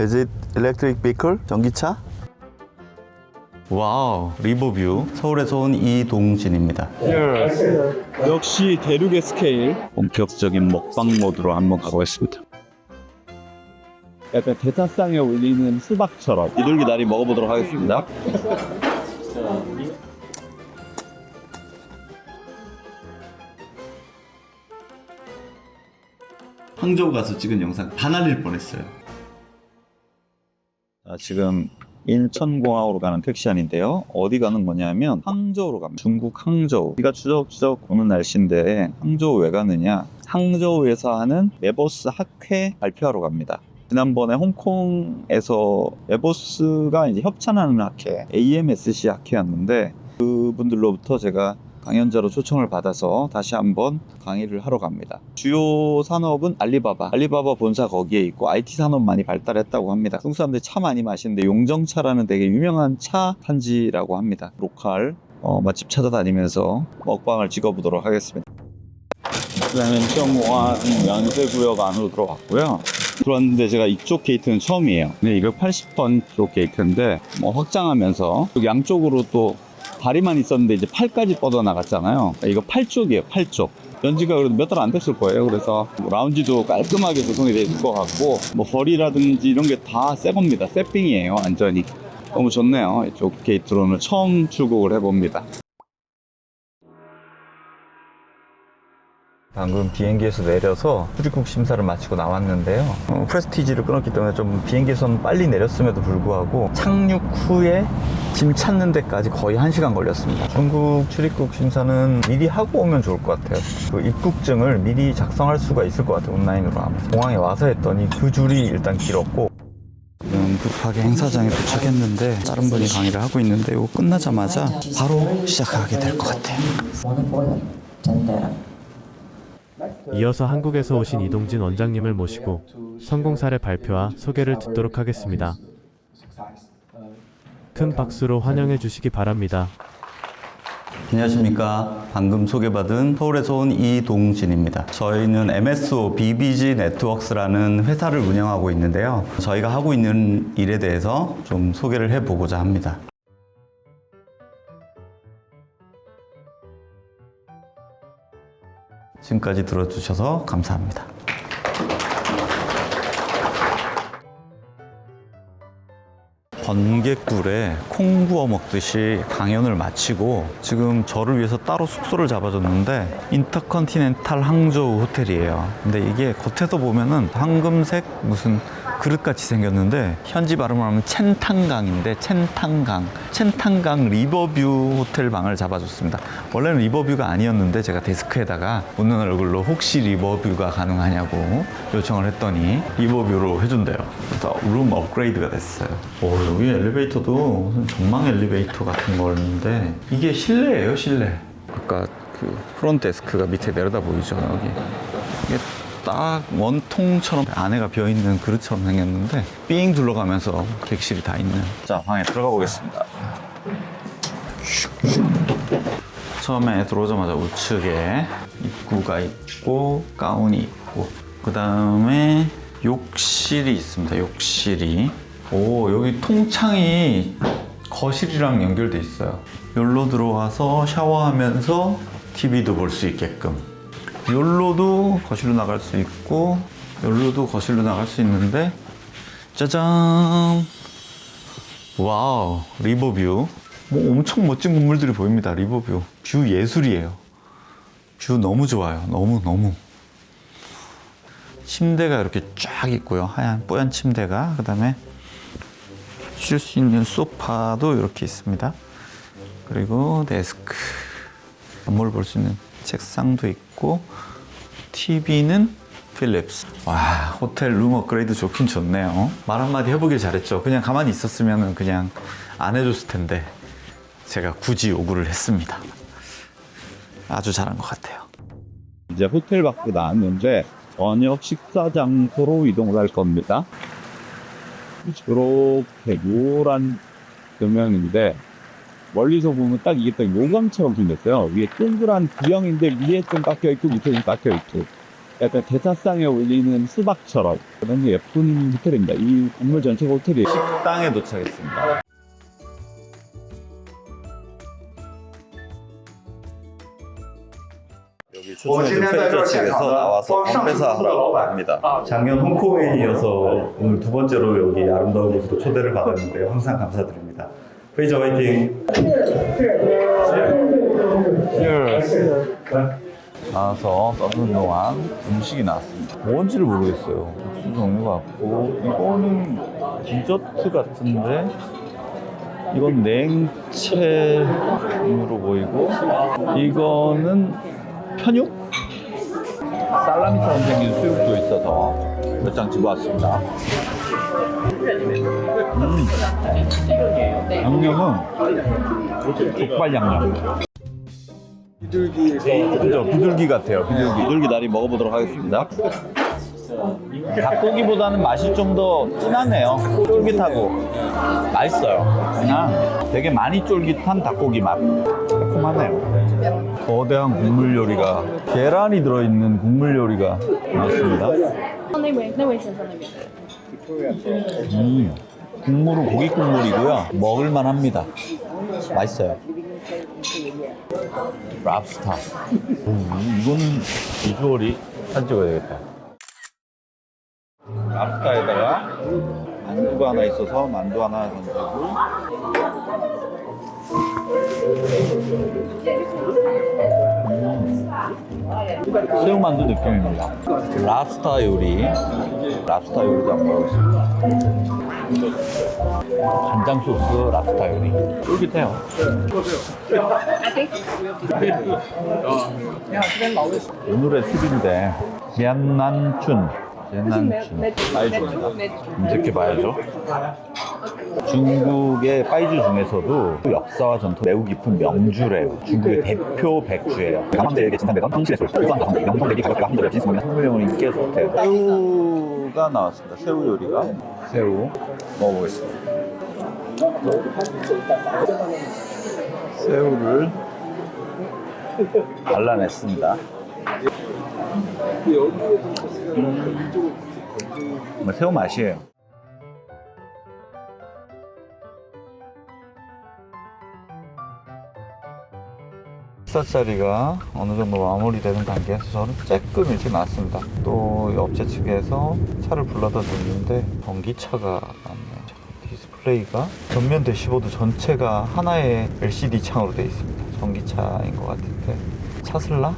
Is it electric vehicle? 전기차? 와우, 리버뷰. 서울에서 온 이동진입니다. 역시 대륙의 스케일. 본격적인 먹방 모드로 한번 가보겠습니다. 약간 대타상에 올리는 수박처럼 비둘기다리 먹어보도록 하겠습니다. 항저우 가서 찍은 영상 다 날릴 뻔했어요. 지금 인천공항으로 가는 택시 안인데요. 어디 가는 거냐면 항저우로 갑니다. 중국 항저우. 비가 추적추적 오는 날씨인데 항저우 왜 가느냐? 항저우에서 하는 메버스 학회 발표하러 갑니다. 지난번에 홍콩에서 메버스가 이제 협찬하는 학회, AMSC 학회였는데 그분들로부터 제가 강연자로 초청을 받아서 다시 한번 강의를 하러 갑니다. 주요 산업은 알리바바 본사 거기에 있고 IT 산업 많이 발달했다고 합니다. 중국 사람들이 차 많이 마시는데 용정차라는 되게 유명한 차 탄지라고 합니다. 로컬 맛집 찾아다니면서 먹방을 찍어보도록 하겠습니다. 그다음에 정호안 연세구역 안으로 들어왔고요. 들어왔는데 제가 이쪽 게이트는 처음이에요. 근데 280번 쪽 게이트인데 확장하면서 양쪽으로 또 다리만 있었는데 이제 팔까지 뻗어 나갔잖아요. 이거 팔 쪽이에요. 팔 쪽. 연지가 그래도 몇 달 안 됐을 거예요. 그래서 라운지도 깔끔하게 구성이 돼 있을 것 같고 벌이라든지 이런 게 다 새 겁니다. 새 빙이에요. 완전히. 너무 좋네요. 이쪽 게이트로는 처음 출국을 해봅니다. 방금 비행기에서 내려서 출입국 심사를 마치고 나왔는데요. 프레스티지를 끊었기 때문에 좀 비행기에서는 빨리 내렸음에도 불구하고 착륙 후에 짐 찾는 데까지 거의 1시간 걸렸습니다. 중국 출입국 심사는 미리 하고 오면 좋을 것 같아요. 그 입국증을 미리 작성할 수가 있을 것 같아요. 온라인으로 하면. 공항에 와서 했더니 그 줄이 일단 길었고 지금 급하게 행사장에 도착했는데 다른 분이 강의를 하고 있는데 이거 끝나자마자 바로 시작하게 될 것 같아요. 이어서 한국에서 오신 이동진 원장님을 모시고 성공 사례 발표와 소개를 듣도록 하겠습니다. 큰 박수로 환영해 주시기 바랍니다. 안녕하십니까. 방금 소개받은 서울에서 온 이동진입니다. 저희는 MSO BBG 네트워크스라는 회사를 운영하고 있는데요. 저희가 하고 있는 일에 대해서 좀 소개를 해보고자 합니다. 지금까지 들어주셔서 감사합니다. 번개꿀에 콩 부어 먹듯이 강연을 마치고 지금 저를 위해서 따로 숙소를 잡아줬는데 인터컨티넨탈 항저우 호텔이에요. 근데 이게 겉에서 보면은 황금색 무슨 그릇같이 생겼는데 현지 발음을 하면 첸탕강인데 첸탕강 리버뷰 호텔 방을 잡아줬습니다. 원래는 리버뷰가 아니었는데 제가 데스크에다가 웃는 얼굴로 혹시 리버뷰가 가능하냐고 요청을 했더니 리버뷰로 해준대요. 그래서 룸 업그레이드가 됐어요. 여기 엘리베이터도 무슨 전망 엘리베이터 같은 거였는데 이게 실내예요. 실내. 아까 그 프론트 데스크가 밑에 내려다 보이죠. 여기 이게 딱 원통처럼 안에가 비어있는 그릇처럼 생겼는데 삥 둘러가면서 객실이 다 있는. 자, 방에 들어가 보겠습니다. 처음에 들어오자마자 우측에 입구가 있고 가운이 있고 그 다음에 욕실이 있습니다. 욕실이 여기 통창이 거실이랑 연결돼 있어요. 여기로 들어와서 샤워하면서 TV도 볼 수 있게끔. 여기로도 거실로 나갈 수 있고 여기로도 거실로 나갈 수 있는데 짜잔! 와우, 리버뷰. 엄청 멋진 건물들이 보입니다. 리버뷰. 뷰 예술이에요. 뷰 너무 좋아요. 너무. 침대가 이렇게 쫙 있고요. 하얀 뽀얀 침대가. 그 다음에 쉴 수 있는 소파도 이렇게 있습니다. 그리고 데스크. 건물 볼 수 있는 책상도 있고 TV는 필립스. 와, 호텔 룸 업그레이드 좋긴 좋네요. 말 한마디 해보길 잘했죠. 그냥 가만히 있었으면 그냥 안 해줬을 텐데 제가 굳이 요구를 했습니다. 아주 잘한 것 같아요. 이제 호텔 밖으로 나왔는데 저녁 식사 장소로 이동을 할 겁니다. 이렇게 요란 조명인데 멀리서 보면 딱 이게 딱 요강처럼 생겼어요. 위에 동그란 구형인데 위에 좀 깎여있고 밑에 좀 깎여있고 약간 대사상에 올리는 수박처럼 그런 예쁜 호텔입니다. 이 건물 전체가 호텔이에요. 식당에 도착했습니다. 여기 추천해준 편의점 측에서 나와서 건배사 하라고 합니다. 작년 홍콩에 이어서 오늘 두 번째로 여기 아름다운 곳으로 초대를 받았는데요. 항상 감사드립니다. 페이저 화이팅! 나와서 떠드는 동안 음식이 나왔습니다. 뭔지를 모르겠어요. 국수 종류 같고 이거는 디저트 같은데 이건 냉채로 보이고 이거는 편육? 살라미처럼 생긴 수육도 있어서 몇 장 집어왔습니다. 양념은 족발 양념. 그죠? 비둘기 같아요. 비둘기 다리 먹어보도록 하겠습니다. 닭고기보다는 맛이 좀 더 진하네요. 쫄깃하고 맛있어요. 그냥 되게 많이 쫄깃한 닭고기 맛. 매콤하네요. 거대한 국물 요리가 계란이 들어있는 국물 요리가 나왔습니다. 국물은 고기 국물이고요. 먹을만 합니다. 맛있어요. 랍스타. 이거는 비주얼이 사진 찍어야 되겠다. 랍스타에다가 만두가 하나 있어서 만두 하나 던지고 새우만두 느낌입니다. 랍스타 요리도 한번 먹어보겠습니다. 간장 소스 랍스타 요리 쫄깃해요. 오늘의 팁인데 제난춘 빠이주입니다. 검색해봐야죠. 중국의 빠이주 중에서도 역사와 전통 매우 깊은 명주래요. 중국의 대표 백주예요. 강황제에게 진상되던 황실의 술, 유한 가성비, 명성대기 가격대가 한도를 진승하는 한국명으로 인기가 좋대요. 새우가 나왔습니다. 새우 요리가. 새우 먹어보겠습니다. 새우를 발라냈습니다. 새우 맛이에요. 식사자리가 어느 정도 마무리되는 단계에서 저는 조금 일찍 나왔습니다. 또 업체 측에서 차를 불러다 줬는데 전기차가 왔네요. 디스플레이가 전면 대시보드 전체가 하나의 LCD 창으로 되어 있습니다. 전기차인 것 같은데 차슬라?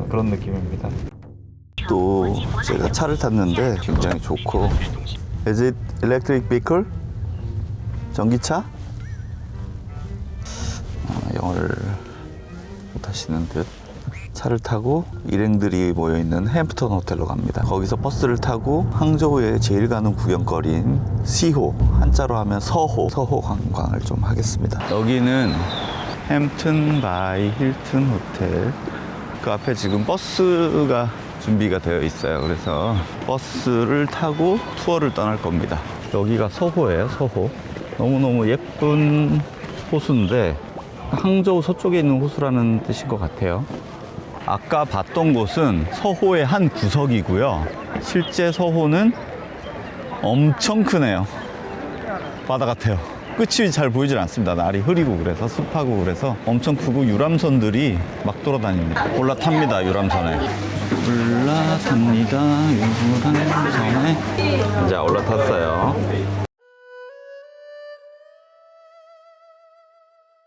그런 느낌입니다. 또 제가 차를 탔는데 굉장히 좋고 Is it electric vehicle? 전기차? 영어를 못하시는 듯. 차를 타고 일행들이 모여있는 햄프턴 호텔로 갑니다. 거기서 버스를 타고 항저우에 제일 가는 구경거리인 시호, 한자로 하면 서호 관광을 좀 하겠습니다. 여기는 햄튼 바이 힐튼 호텔. 그 앞에 지금 버스가 준비가 되어 있어요. 그래서 버스를 타고 투어를 떠날 겁니다. 여기가 서호예요. 서호. 너무너무 예쁜 호수인데 항저우 서쪽에 있는 호수라는 뜻인 것 같아요. 아까 봤던 곳은 서호의 한 구석이고요. 실제 서호는 엄청 크네요. 바다 같아요. 끝이 잘 보이질 않습니다. 날이 흐리고 그래서 습하고 그래서 엄청 크고 유람선들이 막 돌아다닙니다. 올라탑니다. 유람선에 올라탑니다. 유람선에 이제 올라탔어요.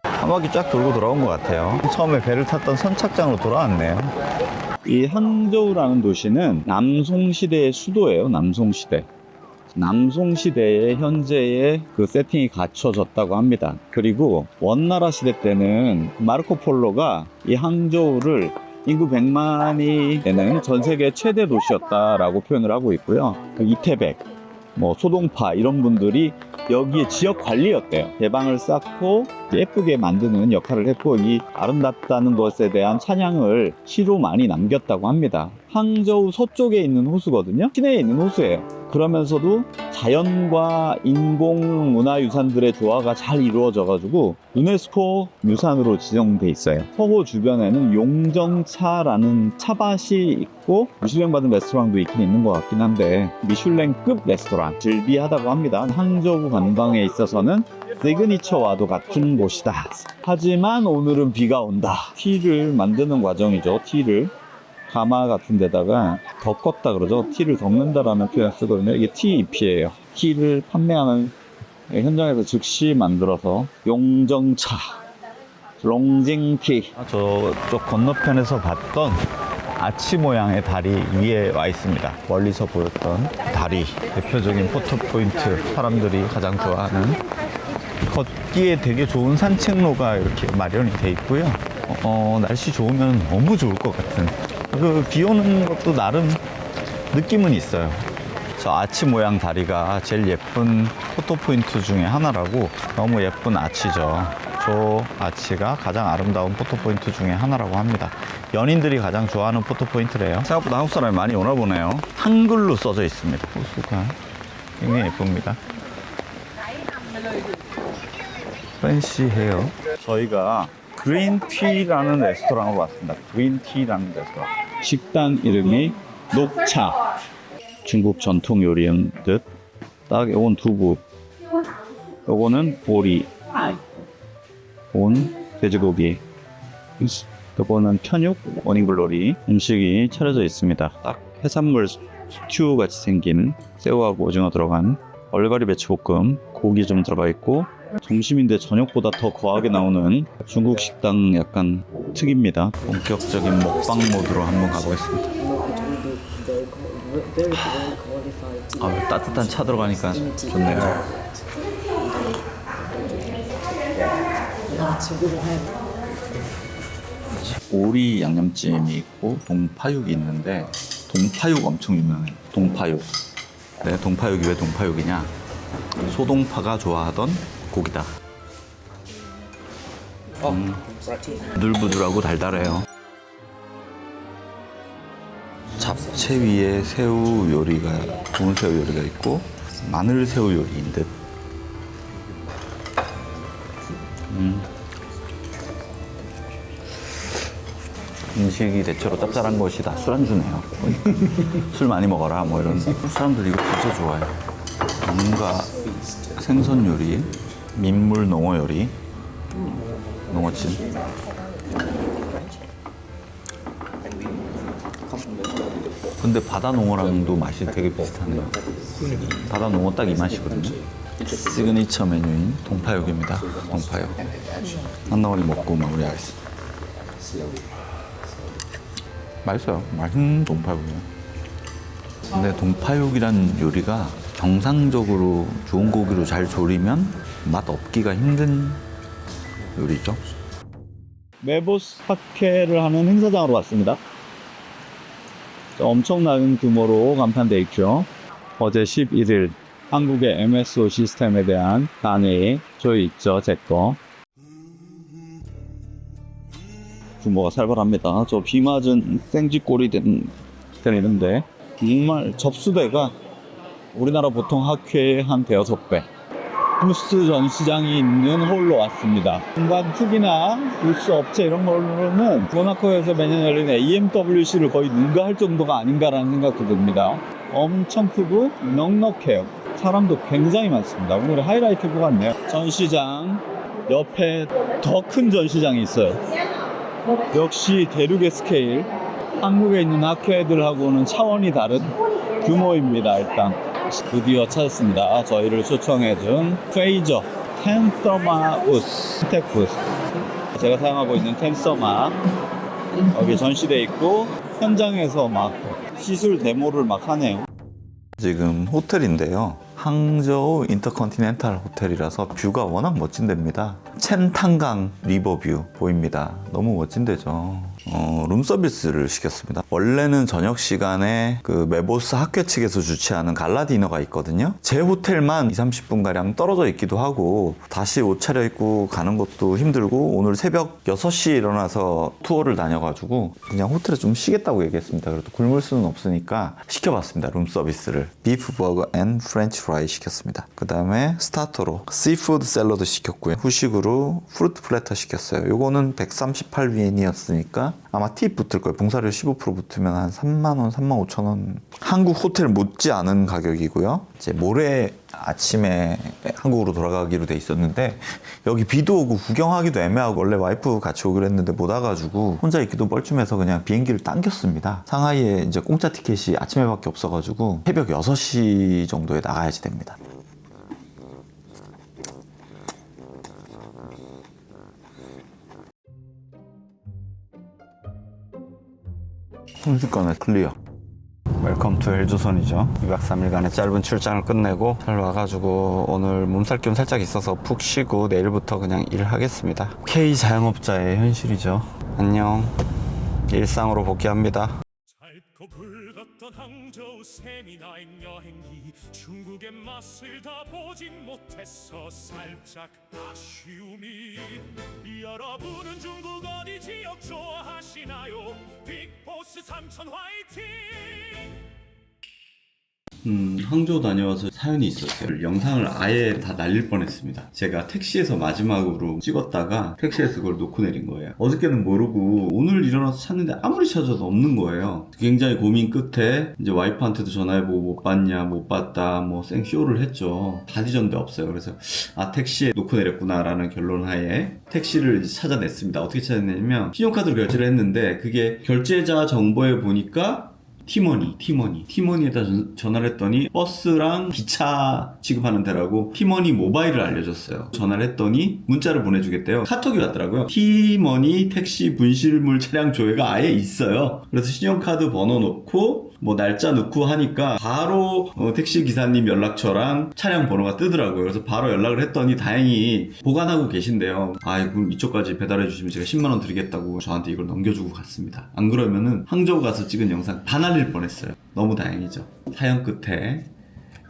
한 바퀴 쫙 돌고 돌아온 것 같아요. 처음에 배를 탔던 선착장으로 돌아왔네요. 이 항저우라는 도시는 남송시대의 수도예요. 남송시대. 남송시대의 현재의 그 세팅이 갖춰졌다고 합니다. 그리고 원나라 시대 때는 마르코폴로가 이 항저우를 인구 100만이 되는 전 세계 최대 도시였다라고 표현을 하고 있고요. 그 이태백, 소동파 이런 분들이 여기에 지역 관리였대요. 대방을 쌓고 예쁘게 만드는 역할을 했고 이 아름답다는 것에 대한 찬양을 시로 많이 남겼다고 합니다. 항저우 서쪽에 있는 호수거든요. 시내에 있는 호수예요. 그러면서도 자연과 인공 문화유산들의 조화가 잘 이루어져가지고 유네스코 유산으로 지정돼 있어요. 서호 주변에는 용정차라는 차밭이 있고 미슐랭 받은 레스토랑도 있긴 있는 것 같긴 한데 미슐랭급 레스토랑, 즐비하다고 합니다. 항저우 관광에 있어서는 시그니처와도 같은 곳이다. 하지만 오늘은 비가 온다. 티를 만드는 과정이죠. 티를 가마 같은 데다가 덮었다 그러죠. 티를 덮는다라는 표현 쓰거든요. 이게 티 잎이에요. 티를 판매하는 현장에서 즉시 만들어서 용정차, 롱징티. 저쪽 건너편에서 봤던 아치 모양의 다리 위에 와 있습니다. 멀리서 보였던 다리, 대표적인 포토 포인트, 사람들이 가장 좋아하는 걷기에 되게 좋은 산책로가 이렇게 마련이 돼 있고요. 날씨 좋으면 너무 좋을 것 같은, 비 오는 것도 나름 느낌은 있어요. 저 아치 모양 다리가 제일 예쁜 포토 포인트 중에 하나라고. 너무 예쁜 아치죠. 저 아치가 가장 아름다운 포토 포인트 중에 하나라고 합니다. 연인들이 가장 좋아하는 포토 포인트래요. 생각보다 한국 사람이 많이 오나 보네요. 한글로 써져 있습니다. 호수가 굉장히 예쁩니다. 팬시해요. 저희가 그린티라는 레스토랑으로 왔습니다. 그린티라는 레스토랑. 식당 이름이 녹차. 중국 전통 요리인 듯. 딱 요건 두부. 요거는 보리. 요건 돼지고기. 요거는 편육, 워닝글로리. 음식이 차려져 있습니다. 딱 해산물 스튜 같이 생긴 새우하고 오징어 들어간 얼갈이 배추볶음, 고기 좀 들어가 있고, 점심인데 저녁보다 더 거하게 나오는 중국 식당 약간 특입니다. 본격적인 먹방 모드로 한번 가보겠습니다. 따뜻한 차 들어가니까 좋네요. 오리 양념찜이 있고 동파육이 있는데, 동파육 엄청 유명해요. 동파육. 네, 동파육이 왜 동파육이냐? 소동파가 좋아하던 고기다. 부들부들하고 달달해요. 잡채 위에 새우 요리가, 구운 새우 요리가 있고, 마늘 새우 요리인 듯. 음식이 대체로 짭짤한 것이 다 술안주네요. 술 많이 먹어라 뭐 이런. 사람들이 이거 진짜 좋아해요. 뭔가 생선 요리, 민물 농어 요리, 농어찜. 근데 바다 농어랑도 맛이 되게 비슷하네요. 바다 농어 딱 이 맛이거든요. 시그니처 메뉴인 동파육입니다. 동파육. 한 덩어리 먹고 마무리하겠습니다. 맛있어요. 맛있는 동파육이에요. 근데 동파육이란 요리가 정상적으로 좋은 고기로 잘 조리면 맛 없기가 힘든 요리죠. 메보스 파케를 하는 행사장으로 왔습니다. 엄청난 규모로 간판되어 있죠. 어제 11일 한국의 MSO 시스템에 대한 강의 저희 있죠, 제 거. 규모가 살벌합니다. 저 비 맞은 생쥐꼴이 되는데 정말 접수대가 우리나라 보통 학회의 한 대여섯 배. 부스 전시장이 있는 홀로 왔습니다. 공간 투기나 부스 업체 이런 걸로는 모나코에서 매년 열리는 AMWC를 거의 능가할 정도가 아닌가라는 생각도 듭니다. 엄청 크고 넉넉해요. 사람도 굉장히 많습니다. 오늘의 하이라이트일 것 같네요. 전시장 옆에 더 큰 전시장이 있어요. 역시 대륙의 스케일, 한국에 있는 학회들하고는 차원이 다른 규모입니다. 일단 드디어 찾았습니다. 저희를 초청해준 페이저 텐서마우스 스테프스, 제가 사용하고 있는 텐서마 여기 전시되어 있고 현장에서 막 시술 데모를 막 하네요. 지금 호텔인데요, 항저우 인터컨티넨탈 호텔이라서 뷰가 워낙 멋진 데입니다. 첸탄강 리버뷰 보입니다. 너무 멋진 데죠. 룸서비스를 시켰습니다. 원래는 저녁 시간에 그 메보스 학교 측에서 주최하는 갈라 디너가 있거든요. 제 호텔만 20-30분가량 떨어져 있기도 하고 다시 옷 차려입고 가는 것도 힘들고 오늘 새벽 6시에 일어나서 투어를 다녀가지고 그냥 호텔에 좀 쉬겠다고 얘기했습니다. 그래도 굶을 수는 없으니까 시켜봤습니다. 룸서비스를. 비프 버거 앤 프렌치 프라이 시켰습니다. 그 다음에 스타터로 씨푸드 샐러드 시켰고요. 후식으로 프루트 플래터 시켰어요. 요거는 138위엔이었으니까 아마 팁 붙을 거예요. 봉사료 15% 붙으면 한 3만원, 35,000원. 한국 호텔 못지 않은 가격이고요. 이제 모레 아침에 한국으로 돌아가기로 돼 있었는데 여기 비도 오고 구경하기도 애매하고 원래 와이프 같이 오기로 했는데 못 와가지고 혼자 있기도 뻘쭘해서 그냥 비행기를 당겼습니다. 상하이에 이제 공짜 티켓이 아침에밖에 없어가지고 새벽 6시 정도에 나가야지 됩니다. 순식간에 클리어. 웰컴 투 헬조선이죠. 2박 3일간의 짧은 출장을 끝내고 잘 와가지고 오늘 몸살 기운 살짝 있어서 푹 쉬고 내일부터 그냥 일하겠습니다. K 자영업자의 현실이죠. 안녕. 일상으로 복귀합니다. 짧고 붉었던 항저우 세미나인 여행기 중국의 맛을 다 보진 못했어 살짝 아쉬움이 여러분은 중국 어디 지역 좋아하시나요? 빅보스 삼천 화이팅! 항저우 다녀와서 사연이 있었어요. 영상을 아예 다 날릴 뻔했습니다. 제가 택시에서 마지막으로 찍었다가 택시에서 그걸 놓고 내린 거예요. 어저께는 모르고 오늘 일어나서 찾는데 아무리 찾아도 없는 거예요. 굉장히 고민 끝에 이제 와이프한테도 전화해보고 못 봤냐, 못 봤다, 뭐 생쇼를 했죠. 다 뒤졌는데 없어요. 그래서 택시에 놓고 내렸구나 라는 결론 하에 택시를 이제 찾아냈습니다. 어떻게 찾아냈냐면 신용카드로 결제를 했는데 그게 결제자 정보에 보니까 티머니에다 전화를 했더니 버스랑 기차 지급하는 데라고 티머니 모바일을 알려줬어요. 전화를 했더니 문자를 보내주겠대요. 카톡이 왔더라고요. 티머니 택시 분실물 차량 조회가 아예 있어요. 그래서 신용카드 번호 넣고 뭐 날짜 넣고 하니까 바로 택시 기사님 연락처랑 차량 번호가 뜨더라고요. 그래서 바로 연락을 했더니 다행히 보관하고 계신데요. 그럼 이쪽까지 배달해 주시면 제가 10만원 드리겠다고 저한테 이걸 넘겨주고 갔습니다. 안 그러면은 항저우 가서 찍은 영상 다 날릴 뻔했어요. 너무 다행이죠. 사연 끝에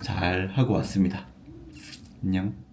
잘 하고 왔습니다. 안녕.